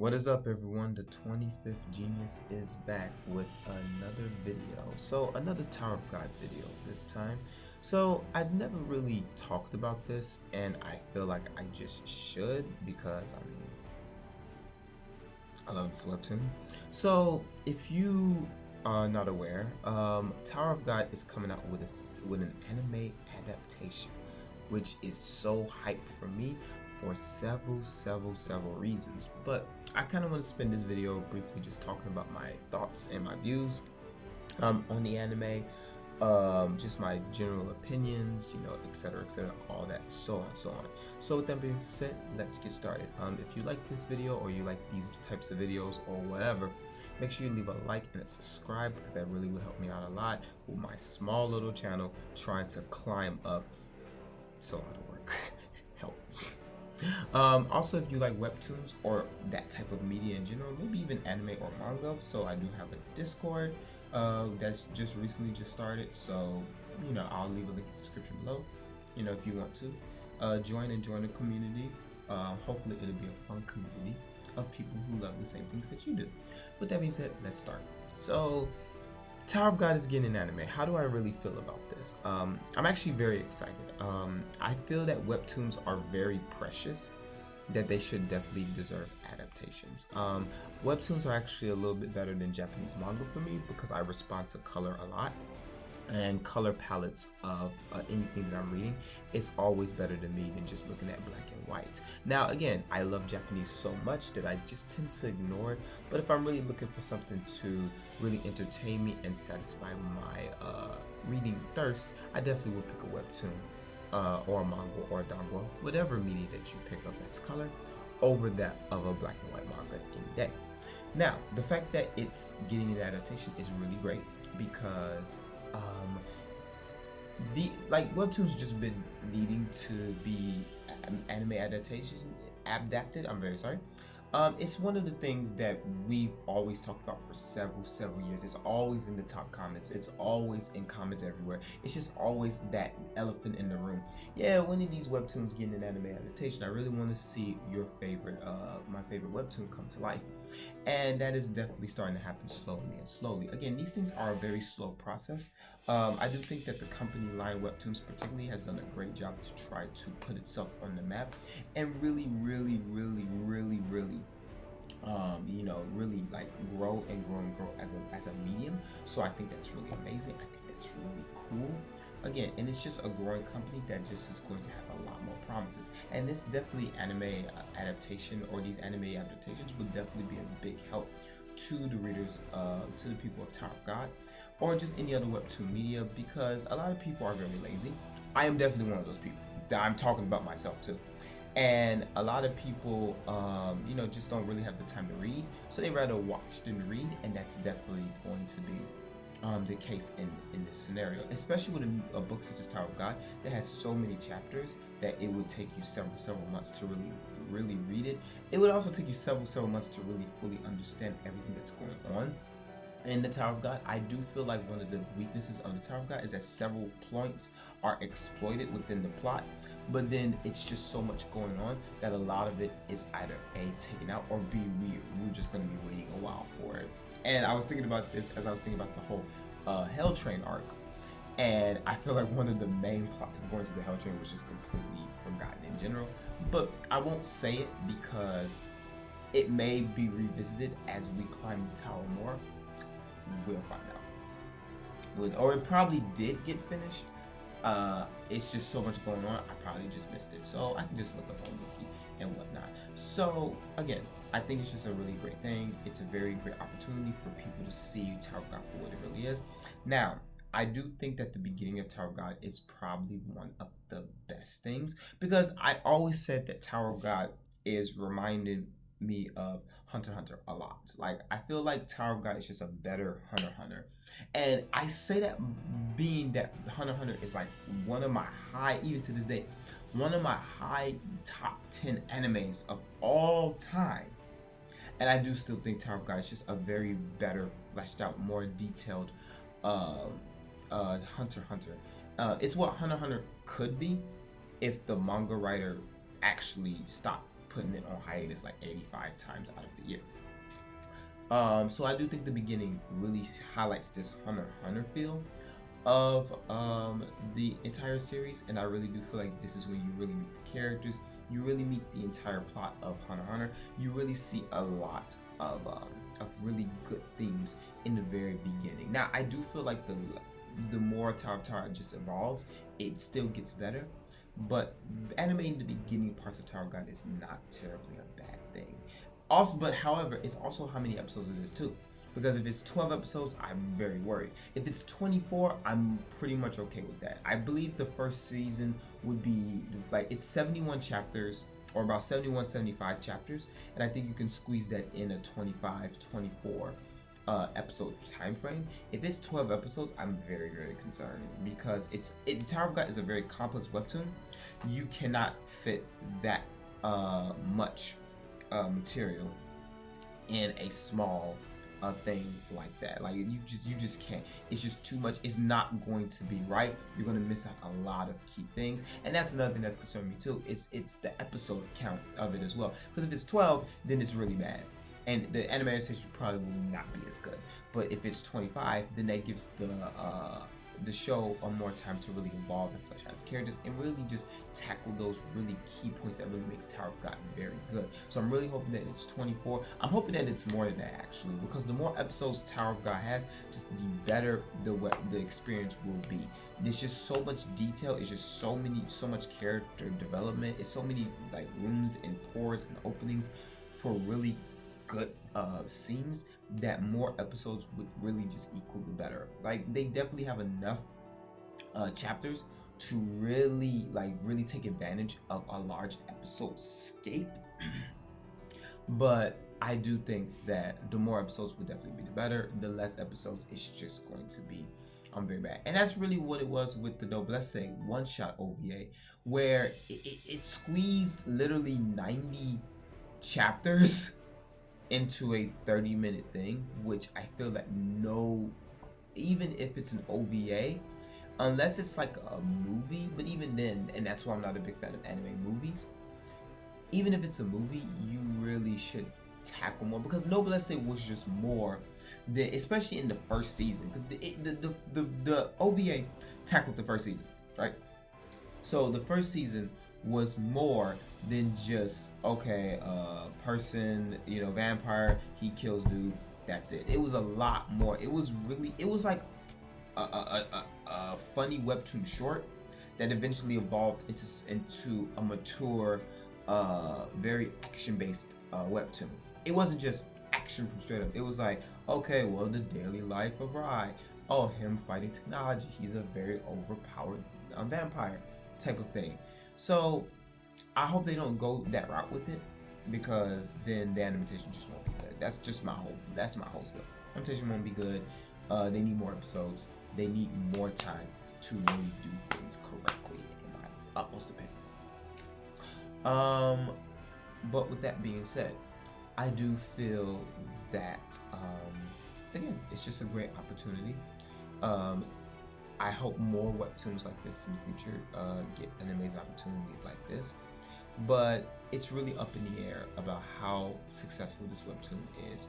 What is up, everyone? The 25th Genius is back with another video. So another Tower of God video this time. So I've never really talked about this, and I feel like I just should because I love this webtoon. So if you are not aware, Tower of God is coming out with an anime adaptation, which is so hyped for me for several reasons. But I kind of want to spend this video briefly just talking about my thoughts and my views on the anime, just my general opinions, etc., all that, so on, so on. So with that being said, let's get started. If you like this video or you like these types of videos or whatever, make sure you leave a like and a subscribe because that really would help me out a lot with my small little channel trying to climb up. So a lot of work. Help. Also, if you like webtoons or that type of media in general, maybe even anime or manga, so I do have a Discord that's just recently started, so I'll leave a link in the description below, if you want to join the community. Hopefully it'll be a fun community of people who love the same things that you do. With that being said, let's start. So Tower of God is getting an anime. How do I really feel about this? I'm actually very excited. I feel that webtoons are very precious, that they should definitely deserve adaptations. Webtoons are actually a little bit better than Japanese manga for me because I respond to color a lot, and color palettes of anything that I'm reading is always better to me than just looking at black and white. Now again, I love Japanese so much that I just tend to ignore it, but if I'm really looking for something to really entertain me and satisfy my reading thirst, I definitely will pick a webtoon or a manga or a dango, whatever media that you pick up that's color, over that of a black and white manga any day. Now, the fact that it's getting an adaptation is really great because webtoons just been needing to be anime adapted. I'm very sorry. It's one of the things that we've always talked about for several years. It's always in the top comments. It's always in comments everywhere. It's just always that elephant in the room. Yeah, when are these webtoons getting an anime adaptation? I really want to see your favorite, my favorite webtoon come to life. And that is definitely starting to happen slowly. Again, these things are a very slow process. I do think that the company Line Webtoons particularly has done a great job to try to put itself on the map and really like grow as a medium. So I think that's really amazing. I think that's really cool. Again, and it's just a growing company that just is going to have a lot more promises. And this definitely anime adaptation, or these anime adaptations, would definitely be a big help to the readers, to the people of Tower of God, or just any other webtoon media, because a lot of people are very lazy. I am definitely one of those people. I'm talking about myself too. And a lot of people, just don't really have the time to read, so they rather watch than read, and that's definitely going to be the case in this scenario, especially with a book such as Tower of God that has so many chapters that it would take you several months to really read it. It would also take you several months to really fully understand everything that's going on in the Tower of God. I do feel like one of the weaknesses of the Tower of God is that several points are exploited within the plot, but then it's just so much going on that a lot of it is either A, taken out, or B, we're just going to be waiting a while for it. And I was thinking about this as I was thinking about the whole Hell Train arc, and I feel like one of the main plots of going to the Hell Train was just completely forgotten in general. But I won't say it because it may be revisited as we climb the tower more. We'll find out. Or it probably did get finished. It's just so much going on, I probably just missed it. So I can just look up on Wiki and whatnot. So again, I think it's just a really great thing. It's a very great opportunity for people to see Tower of God for what it really is. Now, I do think that the beginning of Tower of God is probably one of the best things, because I always said that Tower of God is reminding me of Hunter x Hunter a lot. Like, I feel like Tower of God is just a better Hunter x Hunter. And I say that being that Hunter x Hunter is like one of my high, even to this day, one of my high top 10 animes of all time. And I do still think Tower of God is just a very better, fleshed out, more detailed Hunter x Hunter. It's what Hunter x Hunter could be if the manga writer actually stopped putting it on hiatus like 85 times out of the year. So I do think the beginning really highlights this Hunter x Hunter feel of the entire series, and I really do feel like this is when you really meet the characters, you really meet the entire plot of Hunter x Hunter. You really see a lot of really good themes in the very beginning. Now I do feel like the more Tower of Terror just evolves, it still gets better, but animating the beginning parts of Tower of God is not terribly a bad thing. Also, but however, it's also how many episodes it is too. Because if it's 12 episodes, I'm very worried. If it's 24, I'm pretty much okay with that. I believe the first season would be like, it's 71 chapters, or about 71, 75 chapters, and I think you can squeeze that in a 25, 24 episode time frame. If it's 12 episodes, I'm very, very concerned, because Tower of God is a very complex webtoon. You cannot fit that much material in a small thing like that. Like you just can't. It's just too much. It's not going to be right. You're gonna miss out a lot of key things, and that's another thing that's concerning me too. It's the episode count of it as well. Because if it's 12, then it's really bad, and the anime adaptation probably will not be as good. But if it's 25, then that gives the show more time to really evolve and flesh out its characters and really just tackle those really key points that really makes Tower of God very good. So I'm really hoping that it's 24. I'm hoping that it's more than that actually, because the more episodes Tower of God has, just the better the experience will be. There's just so much detail. It's just so much character development. It's so many like rooms and pores and openings for really good scenes that more episodes would really just equal the better. Like they definitely have enough chapters to really take advantage of a large episode scape. But I do think that the more episodes would definitely be the better. The less episodes, it's just going to be very bad. And that's really what it was with the Noblesse one-shot OVA, where it squeezed literally 90 chapters into a 30-minute thing, which I feel that even if it's an OVA, unless it's like a movie, but even then, and that's why I'm not a big fan of anime movies, even if it's a movie, you really should tackle more, because Noblesse was just more, especially in the first season, because the OVA tackled the first season, right? So the first season was more than just person, vampire, he kills dude, that's it. It was a lot more. It was like a funny webtoon short that eventually evolved into a mature very action-based webtoon. It wasn't just action from straight up. It was like, okay, well, the daily life of Rai, him fighting technology, he's a very overpowered vampire type of thing. So I hope they don't go that route with it, because then the animation just won't be good. That's just my hope. That's my whole stuff. Animation won't be good. They need more episodes. They need more time to really do things correctly, in my utmost opinion. But with that being said, I do feel that again, it's just a great opportunity. I hope more webtoons like this in the future get an amazing opportunity like this. But it's really up in the air about how successful this webtoon is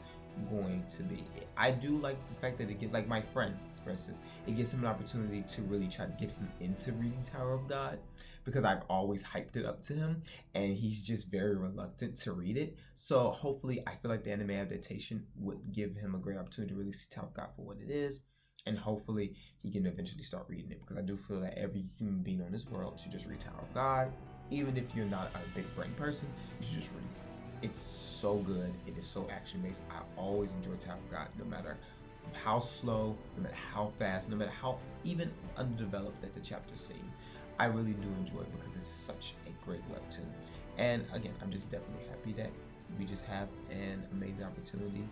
going to be. I do like the fact that it gives, like my friend, for instance, it gives him an opportunity to really try to get him into reading Tower of God, because I've always hyped it up to him and he's just very reluctant to read it. So hopefully, I feel like the anime adaptation would give him a great opportunity to really see Tower of God for what it is. And hopefully he can eventually start reading it, because I do feel that every human being on this world should just read Tower of God. Even if you're not a big brain person, you should just read it. It's so good. It is so action-based. I always enjoy Tower of God, no matter how slow, no matter how fast, no matter how even underdeveloped that the chapters seem. I really do enjoy it because it's such a great webtoon. And again, I'm just definitely happy that we just have an amazing opportunity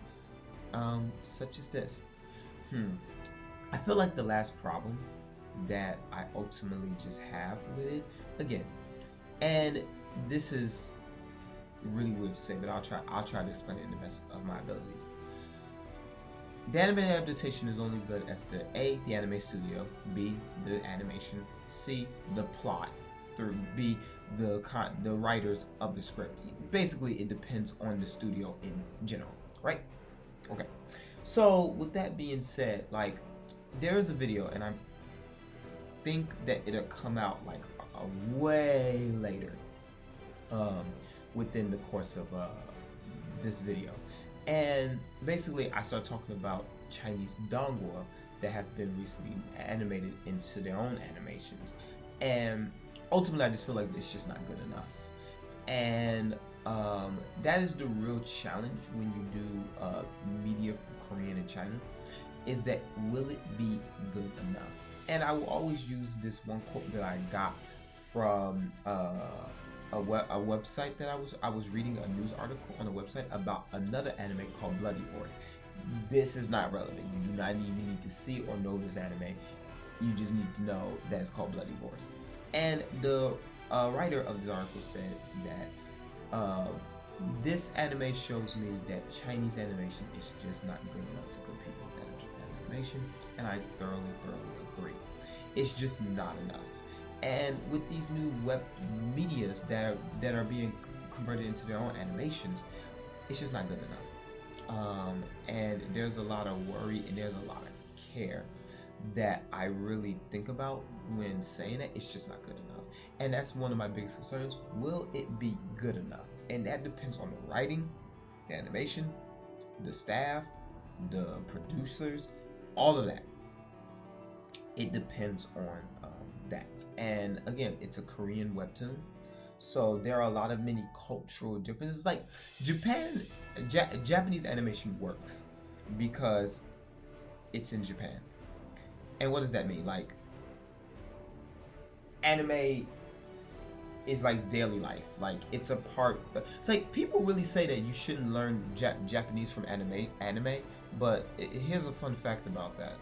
such as this. I feel like the last problem that I ultimately just have with it, again, and this is really weird to say, but I'll try to explain it in the best of my abilities. The anime adaptation is only good as to A, the anime studio, B, the animation, C, the plot, author, be the writers of the script. Basically, it depends on the studio in general, right? Okay. So with that being said, like there is a video, and I think that it'll come out like a way later, within the course of this video. And basically, I start talking about Chinese donghua that have been recently animated into their own animations, and ultimately, I just feel like it's just not good enough. And that is the real challenge when you do media for Korean and China, is that will it be good enough? And I will always use this one quote that I got from a website that I was reading a news article on a website about another anime called Bloody Horse. This is not relevant. You do not even need to see or know this anime. You just need to know that it's called Bloody Horse. And the writer of this article said that this anime shows me that Chinese animation is just not good enough to compete with that Japan animation, and I thoroughly agree. It's just not enough. And with these new web medias that are being converted into their own animations, it's just not good enough. And there's a lot of worry and there's a lot of care that I really think about when saying that it's just not good enough. And that's one of my biggest concerns. Will it be good enough? And that depends on the writing, the animation, the staff, the producers, all of that. It depends on that. And again, it's a Korean webtoon, so there are a lot of many cultural differences. Like Japanese animation works because it's in Japan. And what does that mean? Like, anime is like daily life. Like, it's a part. It's like people really say that you shouldn't learn Japanese from anime, but here's a fun fact about that.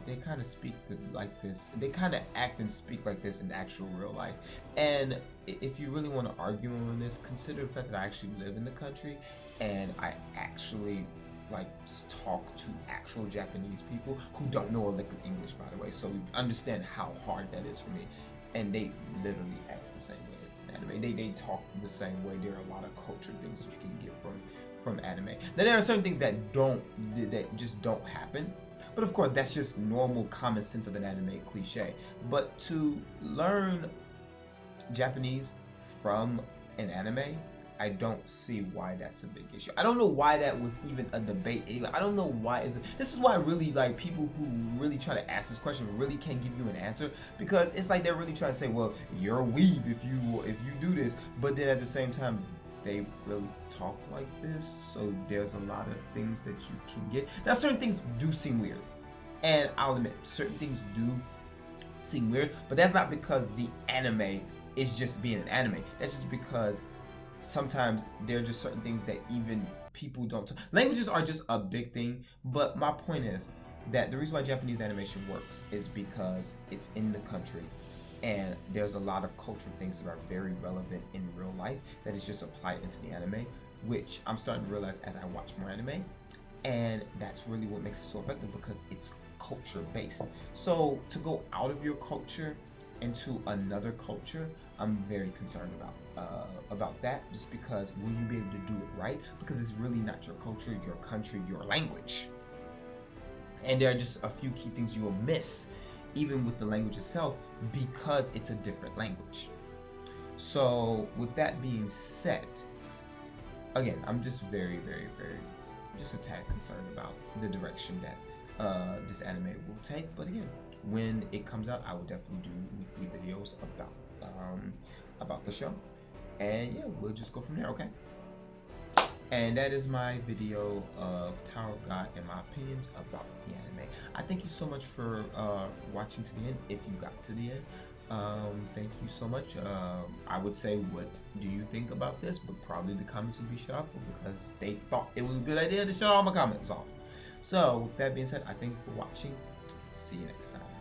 They kind of speak like this. They kind of act and speak like this in actual real life. And if you really want to argue on this, consider the fact that I actually live in the country and I actually like talk to actual Japanese people who don't know a lick of English, by the way. So you understand how hard that is for me. And they literally act the same way as anime. They talk the same way. There are a lot of culture things that you can get from anime. Now there are certain things that just don't happen. But of course, that's just normal common sense of an anime cliche. But to learn Japanese from an anime, I don't see why that's a big issue. I don't know why that was even a debate. I don't know why this is why really like people who really try to ask this question really can't give you an answer, because it's like they're really trying to say, well, you're a weeb if you do this, but then at the same time they really talk like this, so there's a lot of things that you can get. Now certain things do seem weird, and I'll admit certain things do seem weird, but that's not because the anime is just being an anime. That's just because sometimes there are just certain things that even people don't languages are just a big thing. But my point is that the reason why Japanese animation works is because it's in the country, and there's a lot of cultural things that are very relevant in real life that is just applied into the anime, which I'm starting to realize as I watch more anime. And that's really what makes it so effective, because it's culture based. So to go out of your culture into another culture, I'm very concerned about that, just because will you be able to do it right? Because it's really not your culture, your country, your language. And there are just a few key things you will miss even with the language itself, because it's a different language. So with that being said, again, I'm just very just a tad concerned about the direction that this anime will take. But again, when it comes out, I will definitely do weekly videos about the show, and yeah, we'll just go from there. Okay. And that is my video of Tower of God and my opinions about the anime. I thank you so much for watching to the end. If you got to the end, thank you so much. I would say, what do you think about this? But probably the comments would be shut off because they thought it was a good idea to shut all my comments off. So with that being said, I thank you for watching. See you next time.